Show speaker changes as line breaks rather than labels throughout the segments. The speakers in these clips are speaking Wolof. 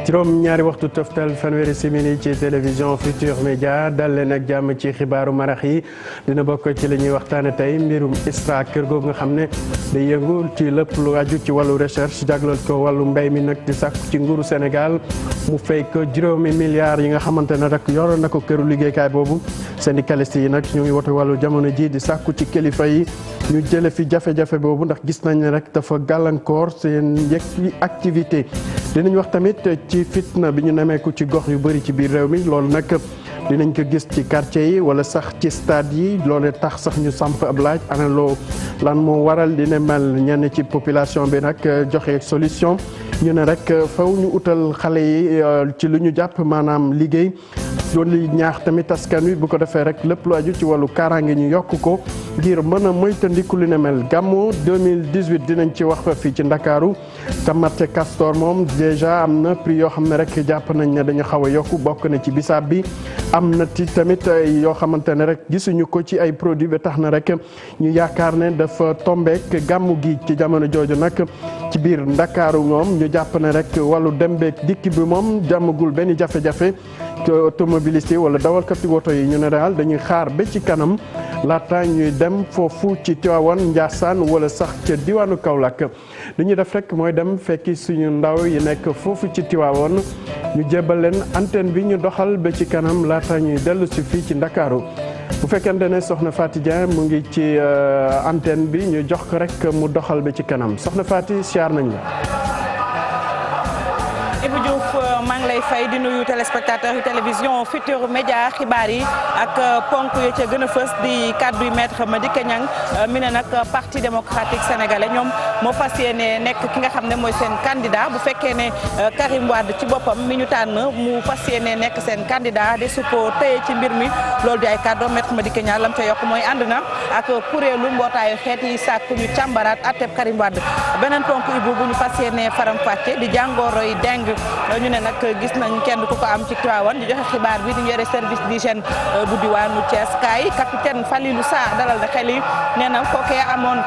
juróom ñaari waxtu toftal fanweeri simili ci télévision Futurs Médias dal leen ak jàmm ci xibaaru marax yi dina bokk ci li ñuy waxtaane tey mbirum ISRA kër googu nga xam ne day yëngu ci lépp lu aju ci wàllu recherche jagleel ko wàllu mbéy mi nag di sàkku ci nguuru Sénégal mu fay ko juróomi milliards yi nga xamante ne rek yoroon na ko këru liggéeykaay boobu syndicaliste yi nag ñu ngi wote wàllu jamono ji di sàkku ci kilifa yi ñu jële fi jafe-jafe boobu ndax gis nañ ne rek dafa gàllankoor seen yëg activité dinañ wax tamit ci fitna bi ñu nemeeku ci gox yu bëri ci biir réew mi loolu nag dinañ ko gis ci quartier yi wala sax ci stade yi loolu tax sax ñu samp ab laaj ana loo lan moo waral dina mel ñenn ci population bi nag joxe solution ñu ne rek faw ñu utal xale yi ci lu ñu jàpp maanaam liggéey loolu ñaax tamit askan wi bu ko defee rek lépp lu aju ci wàllu kaaraange ñu yokk ko ngir mën a moytandiku lu ne mel gàmmu 2018 dinañ ci wax fii ci Ndakaaru tamate castor moom déjà am na prix yoo xam ne rek jàpp nañ ne dañu xaw a yokku bokk na ci bisaab bi am na ci tamit yoo xamante ne rek gisuñu ko ci ay produits ba tax na rek ñu yaakaar ne dafa tombeek gàmmu gi ci jamono jooju nag ci biir Ndakaaru moom ñu jàpp ne rek wàllu dem beek dikk bi moom jàmmagul benn jafe-jafe automobiliste yi wala dawalkati woto yi ñu ne daal dañuy xaar ba ci kanam laata ñuy dem foofu ci Tivaouane Ndiassane wala sax ca diwaanu Kaolack li ñuy def rek mooy dem fekki suñu ndaw yi nekk foofu ci Tivaouane ñu jébbal leen antenne bi ñu doxal ba ci kanam laata ñuy dellu si fii ci Ndakaaru bu fekkente ne soxna Faty Dieng mu ngi ci antenne bi ñu jox ko rek mu doxal ba ci kanam soxna Faty siyaar nañ la.
Ibou Diouf maa ngi lay fay di nuyu téléspectateur yu télévision Futurs Médias xibaar yi ak ponk yo ca gën a fës di kaddu yu maître Madické Niang mi ne nag parti démocratique sénégalais ñoom moo fas yéene nekk ki nga xam ne mooy seen candidat bu fekkee ne Karim Wade ci boppam mi ñu tànn mu fas yéene nekk seen candidat de su ko téye ci mbir mi loolu di ay kaddu maître Madické Niang lam ca yokk mooy ànd na ak kuréelu mbootaayu xeet yi sàkk ñu càmbaraat atteb Karim Wade beneen ponk Ibou bu ñu fas yéene faram fàcce di jàngoro yi deng ñu ne nag gis nañ kenn ku ko am ci Tivaouane di joxe xibaar bi di yore service d'hygiène bu diwaanu Thiès kaay capitaine Falilou Sarr dalal na xel yi nee na kookee amoon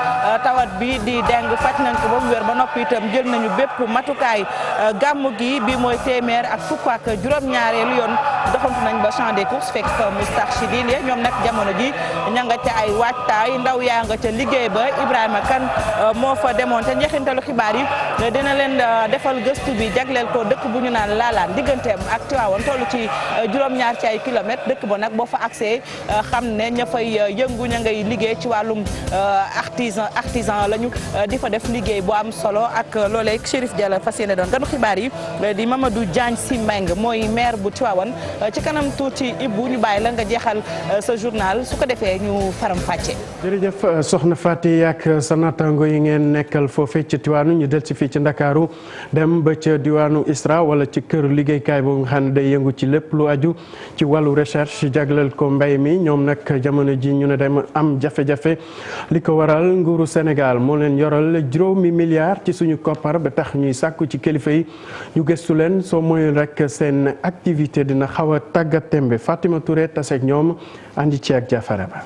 tawat bi di deng faj nañ ko ba mu wér ba noppi itam jël nañu bépp matukaay gàmmu gi bi mooy téeméer ak fukk ak juróom-ñaareelu yoon doxantu nañ ba champ des courses fekk Moustarchidine ñoom nag jamono ji ña nga ca ay waajtaay ndaw yaa nga ca liggéey ba Ibrahima Kane moo fa demoon te njeexintalu xibaar yi dina leen defal gëstu bi jagleel ko dëkk bu ñu naan laalaan digganteem ak Tivaouane toll ci juróom-ñaar ci ay kilomètres dëkk ba nag boo fa accès xam ne ña fay yëngu ña ngay liggéey ci wàllum artisan lañu di fa def liggéey bu am solo ak loolee Chérif Diallo fas yéene doon ganu xibaar yi di Mamadou Diagne Sy Mbengue mooy maire bu Tivaouane ci kanam tuuti Ibou ñu bàyyi la nga jeexal sa journal su ko defee ñu faram fàcce.
jërëjëf soxna Faty ak sa naataango yi ngeen nekkal foofee ci Tivaouane ñu del si fii ci Ndakaaru dem ba ca diwaanu ISRA wala ci kër liggéeykaay boobu nga xam ne day yëngu ci lépp lu aju ci wàllu recherche jagleel ko mbay mi ñoom nag jamono ji ñu ne dem am jafe-jafe li ko waral nguuru Sénégal moo leen yoral juróomi milliards ci suñu koppar ba tax ñuy sàkku ci kilifa yi ñu gëstu leen soo moyul rek seen activité dina xaw a tàggat tembe Fatima Touré taseeg ñoom andi ci ak Jafara Ba.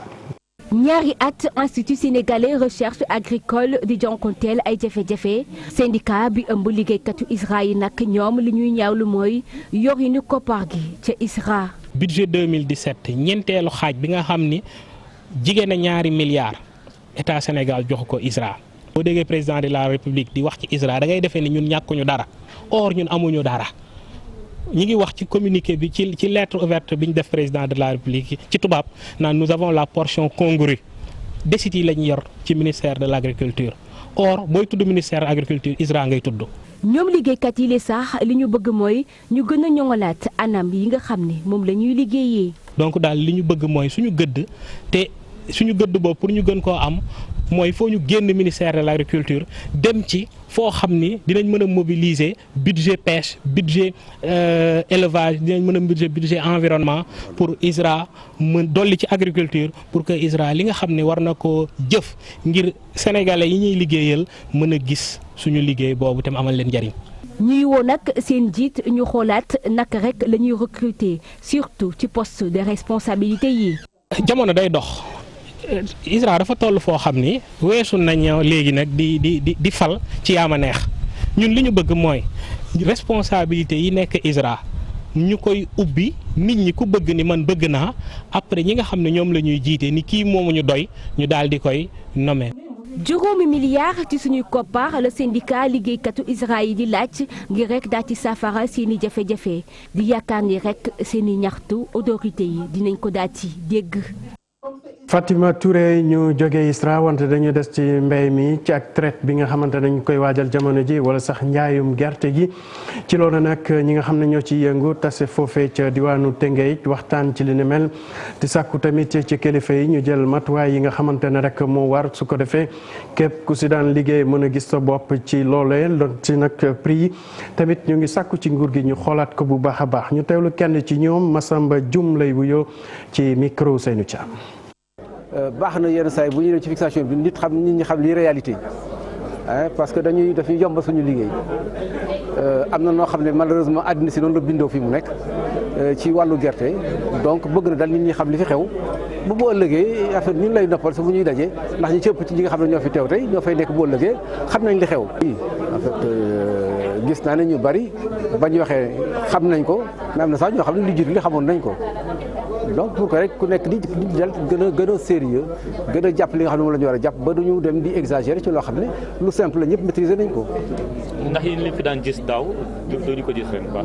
ñaari at institut sénégalais recherche agricole di jonkonteel ay jafe-jafe syndicat bi ëmb liggéeykatu ISRA yi nag ñoom li ñuy ñaawlu mooy yorinu koppar gi ca ISRA.
budget 2017 ñeenteelu xaaj bi nga xam ni jigéen na ñaari milliards état Sénégal jox ko ISRA. boo déggee président de la république di wax ci ISRA da ngay defee ni ñun ñàkkuñu dara or ñun amuñu dara. ñi ngi wax ci communiqué bi ci lettre ouverte bi ñu def président de la république ci tubaab naan nous avons la portion congrue desit yi la ñu yor ci ministère de l' agriculture or booy tudd ministère de l' agriculture ISRA ngay tudd.
ñoom liggéeykat yi le sax li ñu bëgg mooy ñu gën a ñoŋalaat anam yi nga xam ne moom la ñuy liggéeyee.
donc daal li ñu bëgg mooy suñu gëdd te suñu gëdd boobu pour ñu gën koo am mooy foo ñu génn ministère de l' agriculture dem ci foo xam ni dinañ mën a mobiliser budget pêche budget élevage dinañ mën a budget environnement pour ISRA mën dolli ci agriculture pour que ISRA li nga xam ne war na koo jëf ngir sénégalais yi ñuy liggéeyal mën a gis suñu liggéey boobu te mu amal leen njariñ.
ñuy woo nag seen jiit ñu xoolaat naka rek la ñuy recruter surtout ci poste de responsabilité yi.
jamono day dox. ISRA dafa toll foo xam ni weesu nañ léegi nag di fal ci yaama neex ñun li ñu bëgg mooy responsabilité yi nekk ISRA ñu koy ubbi nit ñi ku bëgg ni man bëgg naa après ñi nga xam ne ñoom la ñuy jiite ni kii moomu ñu doy ñu daal di koy nommer.
juróomi milliards ci suñuy koppar la syndicat liggéeykatu ISRA yi di laaj ngir rek daal ci saafara seeni jafe-jafe di yaakaar ni rek seeni ñaxtu autorité yi dinañ ko daal ci dégg.
Fatima Touré ñu jógee ISRA wante dañu des ci mbéy mi ci ak traite bi nga xamante dañu koy waajal jamono ji wala sax njaayum gerte gi ci loolu nag ñi nga xam ne ñoo ci yëngu tase foofee ca diwaanu Tëngéej waxtaan ci li ni mel di sàkku tamit ci kilifa yi ñu jël matuwaay yi nga xamante ne rek moo war su ko defee képp ku si daan liggéey mën a gis sa bopp ci loolee ci nag prix yi tamit ñu ngi sàkku ci nguur gi ñu xoolaat ko bu baax a baax ñu teewlu kenn ci ñoom Massamba Dioum lay wuyoo ci micro Seynou Thiam.
baax na yenn saa yi bu ñu dem ci fixation bi nit ñi xam lii réalité parce que dafñuy yomb suñu liggéey am na noo xam ne malheureusement àddina si noonu la bindoo fi mu nekk ci wàllu gerte donc bëgg na daal nit ñi xam li fi xew bu ëllëgee affaire ñun lay noppal sa bu ñuy dajee ndax ñi ci ëpp ci ñi nga xam ne ñoo fi teew tey ñoo fay nekk bu ëllëgee xam nañ li xew. en fait gis naa ne ñu bari bañ waxee xam nañ ko mais am na sax ñoo xam ne lu jiitu li xamoon nañ ko. donc pour que rek ku nekk di dal gën a sérieux gën a jàpp li nga xam ne moom la ñu war a jàpp ba duñu dem di exagérer ci loo xam ne lu simple la ñëpp maîtriser nañ ko.
ndax yéen li fi daan gis daaw dooñu ko gis ren ba.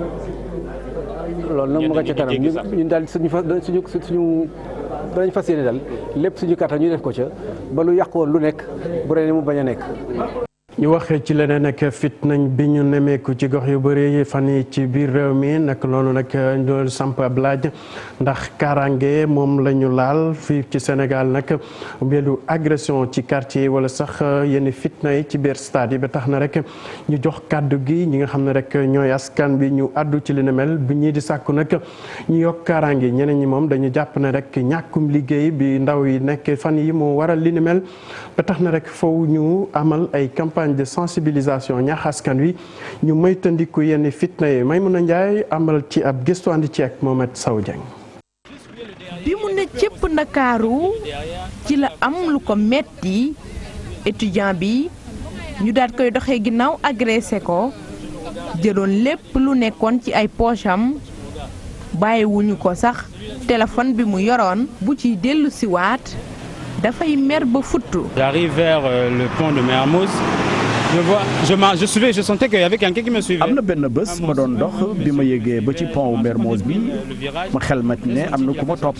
loolu nag mu nga ca kanam ñun daal suñu danañ fas yéene daal lépp suñu kàttan ñu def ko ca ba lu yàq woon lu nekk bu ren mu bañ a nekk.
ñu waxee ci leneen ak fitnañ bi ñu nemeeku ci gox yu bëri fan yi ci biir réew mi nag loolu nag ñu samp ab laaj ndax kaaraange moom la ñu laal fii ci Sénégal nag mbiru agression ci quartier yi wala sax yenn fitna yi ci biir stade yi ba tax na rek ñu jox kàddu gi ñi nga xam ne rek ñooy askan bi ñu àddu ci li ne mel bi ñii di sàkku nag ñu yokk kaaraange ñeneen ñi moom dañu jàpp ne rek ñàkkum liggéey bi ndaw yi nekk fan yi moo waral li ne mel ba tax na rek foofu ñu amal ay campagne de sensibilisation ñaax askan wi ñu moytandiku yenn fitna yi Maymuna Njaay amal ci ab gëstu andi ci ak Mohamed Sow Dieng.
bi mu ne cëpp Ndakaaru ci la am lu ko metti étudiant bi ñu daal koy doxee ginnaaw agressé ko jëloon lépp lu nekkoon ci ay poche am bàyyiwuñu ko sax téléphone bi mu yoroon bu ciy dellu siwaat dafay mer ba futtu.
J'arrive vers le pont de Mermoz. Je sentais qu'il y avait quelqu'un qui me suivait.
am na benn bés ma doon dox bi ma yëgee ba ci pont Mermoz bi ma xel ma ne am na ku ma topp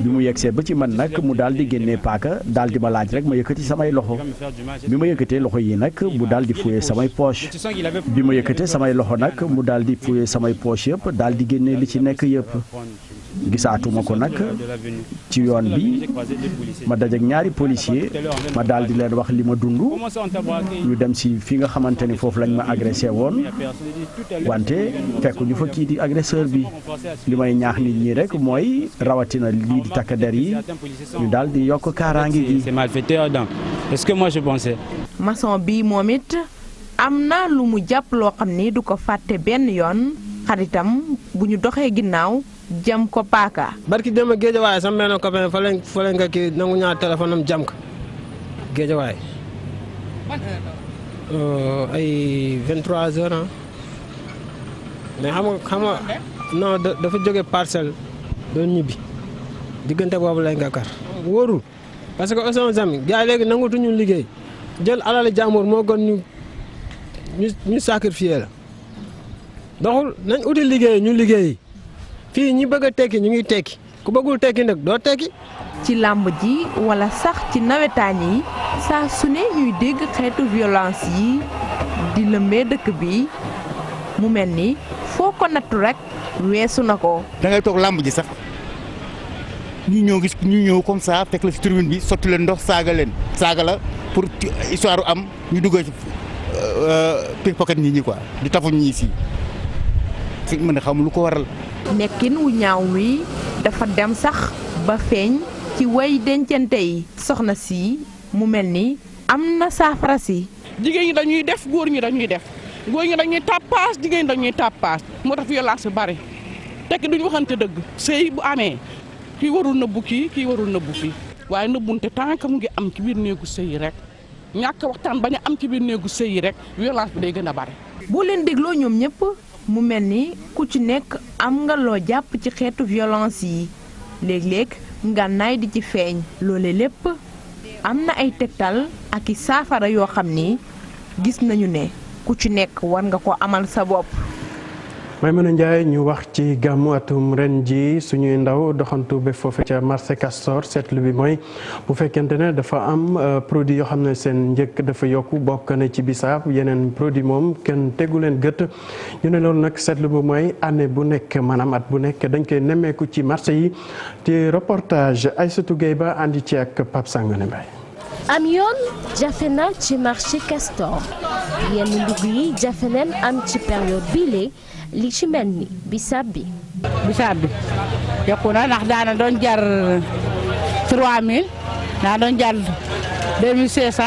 bi mu yegsee ba ci man nag mu daal di génnee paaka daal di ma laaj rek ma yëkkati samay loxo bi ma yëkkatee loxo yi nag mu daal di fouiller samay poche bi ma yëkkatee samay loxo nag mu daal di fouiller samay poche yëpp daal di génnee li ci nekk yëpp gisaatuma ko nag ci yoon bi ma dajeek ñaari policier ma daal di leen wax li ma dund ñu dem si fi nga xamante ni foofu lañ ma agressé woon wante fekk ñu fa kii di agresseur bi li may ñaax nit ñi rek mooy rawatina lii di takk der yi ñu daal di yokk kaaraange gi.
C'est malfaiteur donc est-ce que moi je pensais.
maçon bi moom it am na lu mu jàpp loo xam ni du ko fàtte benn yoon xaritam bu ñu doxee ginnaaw jam ko paaka.
barki dem ak géejawaay sama benn copain fa lañ nga kii nangu ñaar téléphone am jam ko géejawaay ay 23 heures mais xam nga non dafa jóge parcelle doon ñibbi diggante boobu lay nga kar wóorul parce que aussi tamit gars yi léegi nangutuñu liggéey jël alal jàmbur moo gën ñu sacrifier la doxul nañ uti liggéey ñu liggéey fii ñi bëgg a tekki ñu ngi tekki ku bëggul tekki nag doo tekki.
ci làmb ji wala sax ci nawetaan yi saa su ne ñuy dégg xeetu violence yi di lëmbee dëkk bi mu mel ni foo ko nattu rek weesu na ko.
da ngay toog làmb ji sax ñu ñëw comme ça fekk la ci tribune bi sotti leen ndox saaga la pour histoire am ñu dugg ci pickpocket nit ñi quoi di tafu ñii si mën a xam lu ko waral.
nekkin wu ñaaw wi dafa dem sax ba feeñ ci way dencante yi soxna si mu mel ni am na saafara si.
jigéen ñi dañuy def góor ñi dañuy def góor ñi dañuy tàppaas jigéen ñi dañuy tàppaas moo tax violence bi bari tekki duñu waxante dëgg sëy bu amee kii warul nëbbu kii warul nëbbu fii waaye nëbbunte tant que mu ngi am ci biir néegu sëy rek
ñàkk waxtaan bañ a am ci biir néegu sëy yi rek violence bi day gën a bare.
boo leen dégloo ñoom ñëpp mu mel ni ku ci nekk am nga loo jàpp ci xeetu violence yi léeg-léeg ngànnaay di ci feeñ loole lépp am na ay tegtal ak i saafara yoo xam ni gis nañu ne ku ci nekk war nga ko amal sa bopp.
Maimouna Ndiaye ñu wax ci gàmmu atum ren ji suñuy ndaw doxantu ba foofu ca marché Castor seetlu bi mooy bu fekkente ne dafa am produit yoo xam ne seen njëkk dafa yokku bokk na ci bisaab yeneen produit moom kenn tegu leen gët ñu ne loolu nag seetlu bi mooy année bu nekk maanaam at bu nekk dañ koy nemmeeku ci marché yi te reportage Aïssatou Gueye ba andi ci ak Pape Sangone Mbaye.
am yoon jafe na ci marché Castor yenn ndugg yi jafe neen am ci période bii li ci mel ni bisaab bi.
bisaab bi yokku na ndax daana doon jar 3000 daana doon jar 2500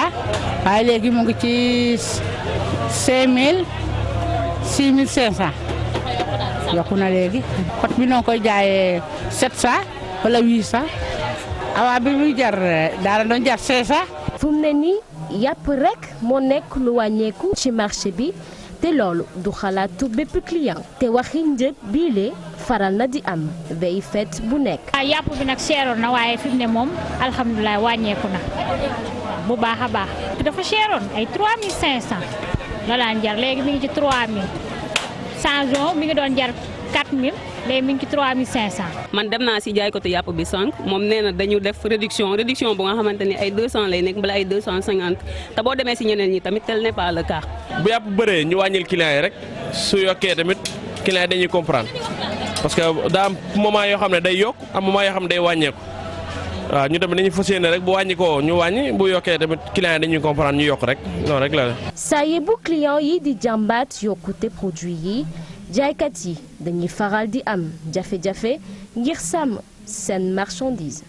waaye léegi mu ngi ci 5000 6500 yokku na léegi pot bi noo koy jaayee 700 wala 800 awaa bi muy jar daana doon jar 500.
fu mu ne nii yàpp rek moo nekk lu wàññeeku ci marché bi. te loolu du xalaatu bépp client te waxi njëg biile faral na di am bay fête bu nekk.
yàpp bi nag seeroon na waaye fi mu ne moom alhamdulilah wàññeeku na bu baax a baax. dafa seeroon ay 3500 la daan jar léegi mi ngi ci 3000 chanson mi ngi doon jar 4000 léegi mi ngi ci 3500.
man dem naa si jaay côté yàpp bi sànq moom nee na dañu def réduction bu nga xamante ni ay 200 lay nekk bala ay 250 te boo demee si ñeneen ñi tamit tel n'est pas le cas.
bu yàpp bëree ñu wàññil client yi rek su yokkee tamit client yi dañuy comprendre parce que daa am moment yoo xam ne day yokk am moment yoo xam ne day wàññeeku waaw ñu tamit dañuy fas yéene rek bu wàññi ko ñu wàññi bu yokkee tamit client yi dañuy comprendre ñu yokk rek noonu rek la.
saa yi bu client yi di jàmbaat yokkute produit yi. jaaykat yi dañuy faral di am jafe-jafe ngir sàmm seen marchandise.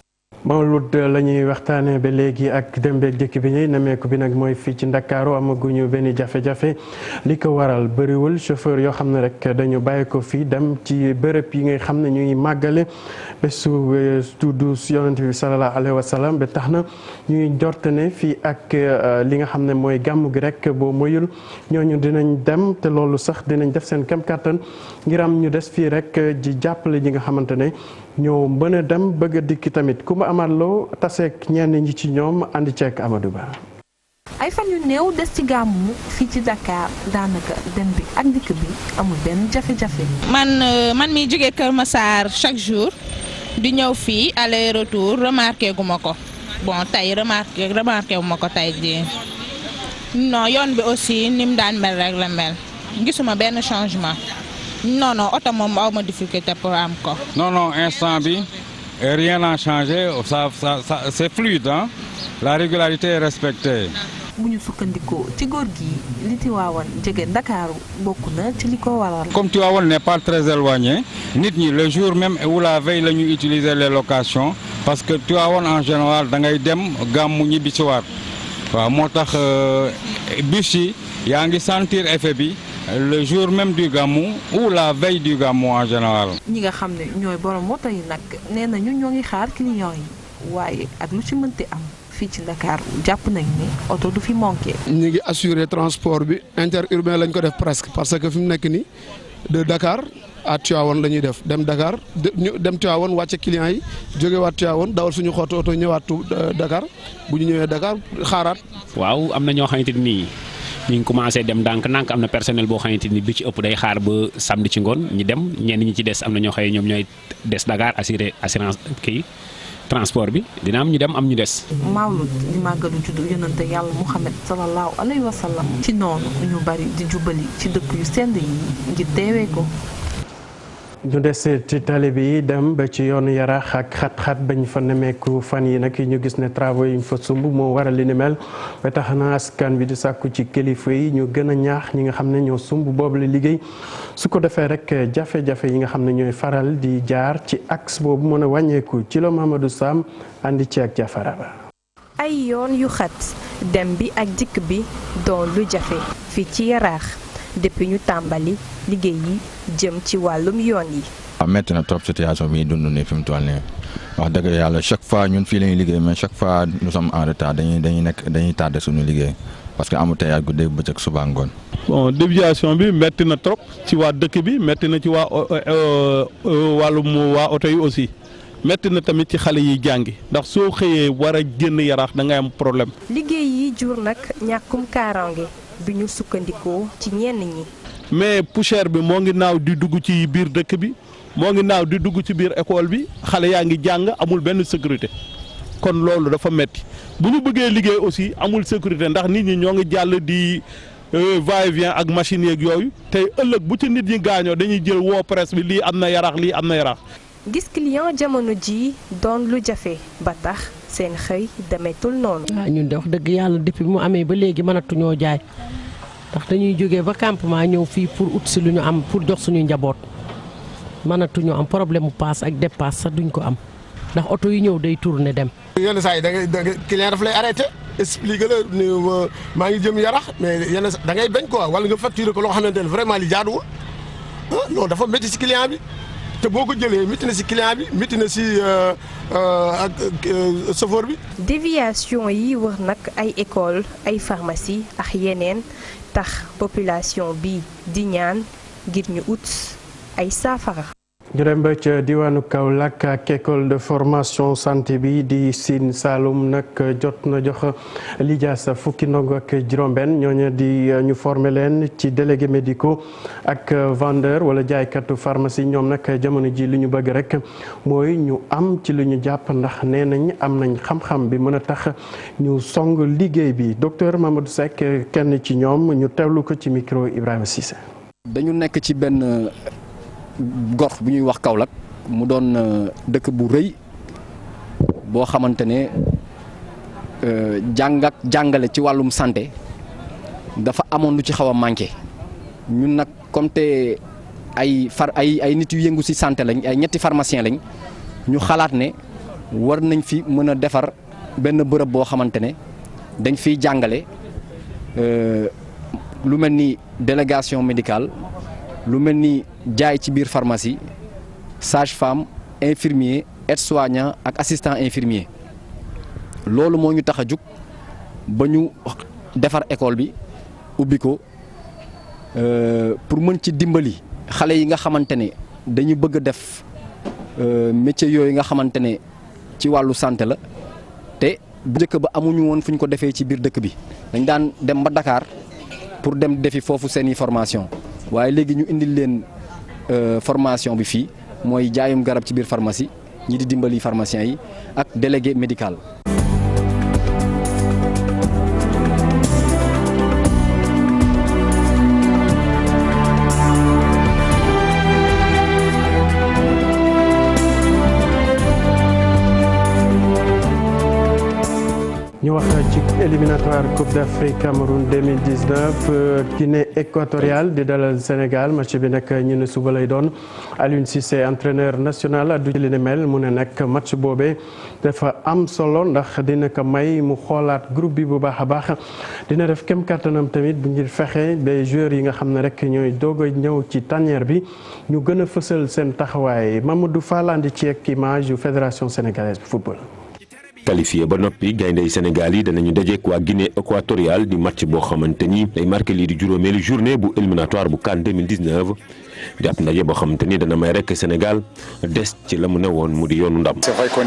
Mawlud la ñuy waxtaanee ba léegi ak dem beeg dikk bi ñuy nemmeeku bi nag mooy fii ci Ndakaaru amaguñu benn jafe-jafe li ko waral bëriwul chauffeur yoo xam ne rek dañu bàyyi ko fii dem ci bërëb yi nga xam ne ñuy màggale bésu tuddu yonent bi sallallahu alayhi wa sallam ba tax na ñuy njort ne fii ak li nga xam ne mooy gàmmu gi rek boo moyul ñooñu dinañ dem te loolu sax dinañ def seen kem kàttan ngir am ñu des fii rek ji jàppale ñi nga xamante ne ñoo mën a dem bëgg a dikki tamit ku ma amaat loo taseek ñenn ñi ci ñoom andi ceek Amadou Ba.
ay fan yu néew des ci gàmmu fii ci Dakar daanaka dem bi ak dikk bi amul benn jafe-jafe.
man mi jógee Kër Massar chaque jour di ñëw fii aller retour remarqué gu ma ko bon tey remarqué wu ma ko tey jii non yoon bi aussi ni mu daan mel rek la mel gisuma benn changement. non oto moom aw ma difficulté pour am ko.
non instant bi rien n'a changé ça c'est fluide hein? La régularité est respectée.
bu ñu sukkandikoo ci góor gi li Tivaouane jege Ndakaaru bokk na ci li ko waral.
Comme Tivaouane n'est pas très éloigné nit ñi le jour même ou la veille la ñu utiliser les locations parce que Tivaouane en général da ngay dem gàmmu ñibbi si waat waaw moo tax bus yi yaa ngi sentir effet bi. Le jour même du Gamou ou la veille du Gamou en général.
ñi nga xam ne ñooy borom moto yi nag nee nañu ñoo ngi xaar client yi waaye ak lu ci mënti am fii ci Dakar jàpp nañ ne oto du fi manqué.
ñu ngi assurer transport bi interurbain lañ ko def presque parce que fi mu nekk nii de Dakar à Tivaouane la ñuy def dem Dakar dem Tivaouane wàcce client yi jóge waat Tivaouane dawal suñu xottu oto ñëwaat Dakar bu ñu ñëwee Dakar xaaraat.
waaw am na ñoo xamante ni. ñu ngi commencé dem ndànk am na personnel boo xamante ni bi ci ëpp day xaar ba samedi ci ngoon ñi dem ñenn ñi ci des am na ñoo xëy ñoom ñooy des Dakar assurance kii transport bi dina am ñu dem am ñu des.
Mawlud di màggalu juddu yonante yàlla Muhammad sallallahu alayhi wa sallam ci noonu ñu bari di jubali ci dëkk yu sell yi ngir teewee ko.
ñu des ci tali bi dem ba ci yoonu Yaraax ak xat-xat bañ fa nemeeku fan yi nag ñu gis ne travaux yi ñu fa sumb moo waral li ni mel ba tax na askan bi di sàkku ci kilifa yi ñu gën a ñaax ñi nga xam ne ñoo sumb boobu la liggéey su ko defee rek jafe-jafe yi nga xam ne ñooy faral di jaar ci axe boobu mën a wàññeeku ci la Mamadou Sam andi ci ak Jafara Ba.
ay yoon yu xat dem bi ak dikk bi doon lu jafe fii ci Yaraax depuis ñu tàmbali liggéey yi jëm ci wàllum yoon yi.
waaw métti na trop situation bi dund nii fi mu toll nii
wax dëgg yàlla chaque fois ñun fii la ñuy liggéey mais chaque fois nous sommes en retard dañuy tardé suñu liggéey parce que embouteillage guddeeg bëccëg suba ngoon.
bon déviation bi metti na trop ci waa dëkk bi metti na ci waa wàllum waa oto yi aussi metti na tamit ci xale yi jàngi ndax soo xëyee war a génn Yaraax da ngay am problème.
liggéey yi jur nag ñàkkum kaaraange bi ñu sukkandikoo ci ñenn ñi.
mais poussière bi moo ngi naaw di dugg ci biir dëkk bi moo ngi naaw di dugg ci biir école bi xale yaa ngi jàng amul benn sécurité kon loolu dafa metti bu ñu bëggee liggéey aussi amul sécurité ndax nit ñi ñoo ngi jàll di va et vient ak machine yeeg yooyu tey ëllëg bu ci nit ñi gaañoo dañuy jël woo presse bi lii am na Yaraax lii am na Yaraax.
gis client jamono ji doon lu jafe ba tax seen xëy demetul noonu.
waaw ñun de wax dëgg yàlla depuis mu amee ba léegi mënatuñoo jaay ndax dañuy jógee ba campement ñëw fii pour ut si lu ñu am pour jox suñuy njaboot mënatuñoo am problème mu paas ak dépasse sax duñ ko am ndax oto yi ñëw day tourner dem.
yenn saa yi da ngay client daf lay arrêté expliqué la ni maa ngi jëm Yaraax mais yenn da ngay bañ quoi wala nga facturé ko loo xamante ne vraiment li jaaduwul non dafa métti si client bi. te boo ko jëlee métti na ci client bi métti na ci ak chauffeur bi.
déviation yi wër nag ay école ay pharmacie ak yeneen tax population bi di ñaan ngir ñu ut ay saafara.
ñu dem ba ca diwaanu Kaolack ak école de formation santé bi di Sine Saloum nag jot na jox lijaasa fukki ndongo ak juróom-benn ñooñu di ñu former leen ci délégué médicaux ak vendeur wala jaaykatu pharmacie ñoom nag jamono ji li ñu bëgg rek mooy ñu am ci lu ñu jàpp ndax nee nañ am nañ xam-xam bi mën a tax ñu song liggéey bi docteur Mamadou Seck kenn ci ñoom ñu teewlu ko ci micro Ibrahima Cissé.
dañu nekk ci benn gox bu ñuy wax Kaolack mu doon dëkk bu rëy boo xamante ne jàng ak jàngale ci wàllum santé dafa amoon lu ci xaw a manqué ñun nag comme te ay nit yu yëngu ci santé lañ ay ñetti pharmacien lañ ñu xalaat ne war nañ fi mën a defar benn bërëb boo xamante ne dañ fiy jàngale lu mel ni délégation médicale lu mel ni jaay ci biir pharmacie sage-femme infirmier aide-soignant ak assistant infirmier loolu moo ñu tax a jug ba ñu defar école bi ubbi ko pour mën ci dimbali xale yi nga xamante ne dañu bëgg a def métier yooyu nga xamante ne ci wàllu santé la te bu njëkk ba amuñu woon fu ñu ko defee ci biir dëkk bi dañ daan dem ba Dakar pour dem defi foofu seeni formation waaye léegi ñu indil leen formation bi fii mooy jaayum garab ci biir pharmacie ñi di dimbali pharmaciens yi ak délégué médical.
ñu wax ci éliminatoire Coupe d'Afrique Cameroun 2019 Guinée équatoriale di dalal Sénégal match bi nag ñu ne suba lay doon Aliou Cissé entraîneur national addu ci li ne mel mu ne nag match boobee dafa am solo ndax dina ko may mu xoolaat groupe bi bu baax a baax dina def kem kàttanam tamit bu ngir fexe ba joueurs yi nga xam ne rek ñooy doog a ñëw ci tanière bi ñu gën a fësal seen taxawaay Mamadou Fall andi ci ak image yu fédération sénégalaise de football.
qualifié ba noppi gayndey Sénégal yi danañu dajeek waa Guinée équatoriale di match boo xamante ni day marqué lii di juróomeelu journée bu éliminatoire bu CAN 2019 di ab ndaje boo xamante ni dana may rek Sénégal des ci la mu ne woon mu di yoonu ndam.
C'est vrai qu'on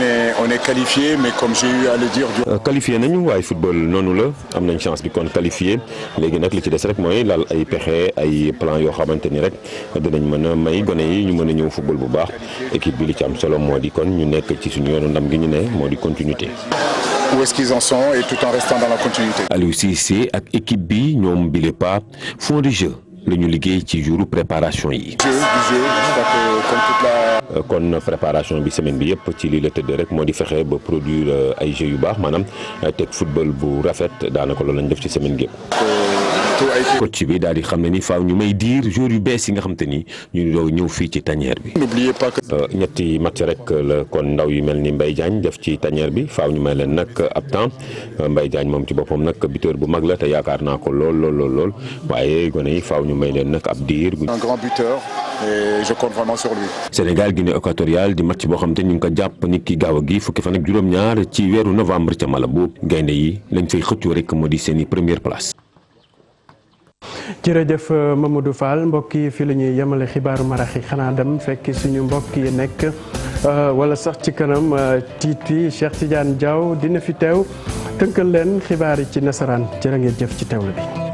est qualifié mais comme j'ai eu à le dire.
qualifié nañu waaye football noonu la am nañ chance bi kon qualifié léegi nag li ci des rek mooy laal ay pexe ay plan yoo xamante ni rek dinañ mën a may gone yi ñu mën a ñëw football bu baax équipe bi li ci am solo moo di kon ñu nekk ci suñu yoonu ndam gi ñu ne moo di continuité.
Où est-ce qu'ils en sont et tout en restant dans la continuité.
Aliou Cissé ak équipe bi ñoom bile pas fond de jeu la ñu liggéey ci jouru préparation yi. kon préparation bi semaine bi yëpp ci lii la tëdd rek moo di fexe ba produire ay jeux yu baax maanaam teg football bu rafet daanaka loolu lañ def ci semaine gi yëpp.
tout a été.
coach bi daal di xam ne ni faaw ñu may diir joueurs yu bees yi nga xam te ni ñu doon ñëw fii ci tanière bi.
N'oubliez pas que.
ñetti match rek la kon ndaw yu mel ni Mbaye Diagne def ci tanière bi faaw ñu may leen nag ab temps Mbaye Diagne moom ci boppam nag buteur bu mag la te yaakaar naa ko lool waaye gone yi faaw ñu may leen nag ab diir.
un grand buteur et je compte vraiment sur lui.
Sénégal Guinée équatoriale di match boo xam te ñu ngi ko jàpp ni ki gaaw a gi fukki fan ak juróom-ñaar ci weeru novembre ca Malabo gaynde yi lañ fay xëccoo rek moo di seeni première place.
jërëjëf Mamadou Fall mbokk yi fii la ñuy yemale xibaaru marax yi xanaa dem fekk suñu mbokk yi nekk wala sax ci kanam tiiti Cheikh Tidiane Diaw dina fi teew tënkal leen xibaar yi ci nasaraan jërë ngeen jëf ci teewlu bi.